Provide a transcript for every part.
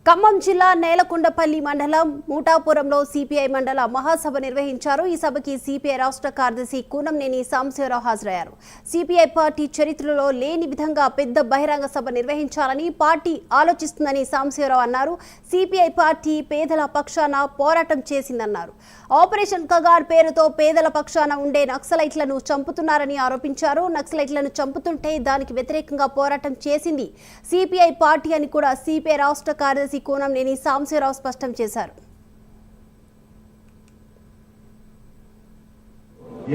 ఖమ్మం జిల్లా నేలకొండపల్లి మండలం మూటాపురంలో సిపిఐ మండల మహాసభ నిర్వహించారు। ఈ సభకి సిపిఐ రాష్ట్ర కార్యదర్శి కూనంనేని సాంబశివరావు హాజరయ్యారు। సిపిఐ పార్టీ చరిత్రలో లేని విధంగా పెద్ద బహిరంగ సభ నిర్వహించాలని పార్టీ ఆలోచిస్తుందని సాంబశివరావు అన్నారు। సిపిఐ పార్టీ పేదల పక్షాన పోరాటం చేసిందన్నారు। ఆపరేషన్ కగార్ పేరుతో పేదల పక్షాన ఉండే నక్సలైట్లను చంపుతున్నారని ఆరోపించారు। నక్సలైట్లను చంపుతుంటే దానికి వ్యతిరేకంగా పోరాటం చేసింది సిపిఐ పార్టీ అని కూడా సిపిఐ రాష్ట్ర కార్యదర్శి కూనంనేని సాంబశివరావు స్పష్టం చేశారు।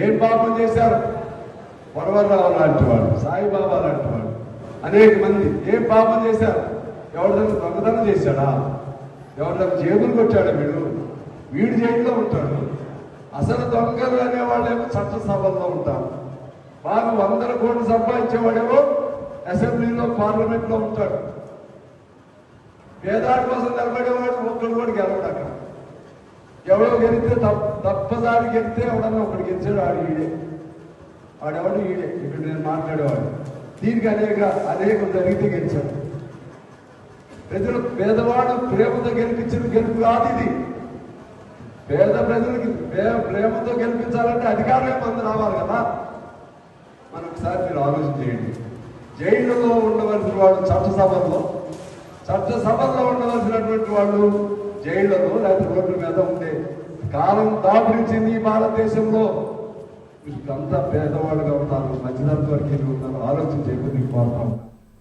ఏం పాపం చేశారు? వరవరరావు లాంటి వాడు, సాయిబాబా లాంటి వాడు, అనేక మంది ఏం పాపం చేశారు? ఎవరిదైనా దొంగతనం చేశాడా? ఎవరిదైనా జేబులు కొట్టాడా? వీడు జైల్లో ఉంటాడు। అసలు దొంగలు అనేవాళ్ళేమో చట్టసభల్లో ఉంటారు। బాగా 100 కోట్లు సంపాదించేవాడేమో అసెంబ్లీలో పార్లమెంట్లో ఉంటాడు। పేదవాడి కోసం నిలబడేవాడు ఒక్కడు కూడా గెలవడు। అక్కడ ఎవడో గెలిస్తే తప్పదారి గెలిస్తే ఎవడన్నా ఒకటి గెలిచాడు, ఆడెవడు ఈడే। ఇక్కడ నేను మాట్లాడేవాడు దీనికి అనేక జరిగితే గెలిచాడు। పేదవాడు ప్రేమతో గెలిపించిన గెలుపు కాదు ఇది। పేద ప్రజలకి ప్రేమతో గెలిపించాలంటే అధికారమే మంది రావాలి కదా। మనొకసారి మీరు ఆలోచన చేయండి। జైళ్ళలో ఉండవలసిన వాడు చట్టసభల్లో ఉండవలసినటువంటి వాళ్ళు జైళ్లలో లేకపోతే రోడ్ల మీద ఉండే కాలం దాపురించింది ఈ భారతదేశంలో। అంతా పేదవాళ్ళుగా ఉన్నారు, మధ్యతరగతి వరకు ఉన్నారు। ఆలోచన చేయకుండా కోరుతా ఉంటారు।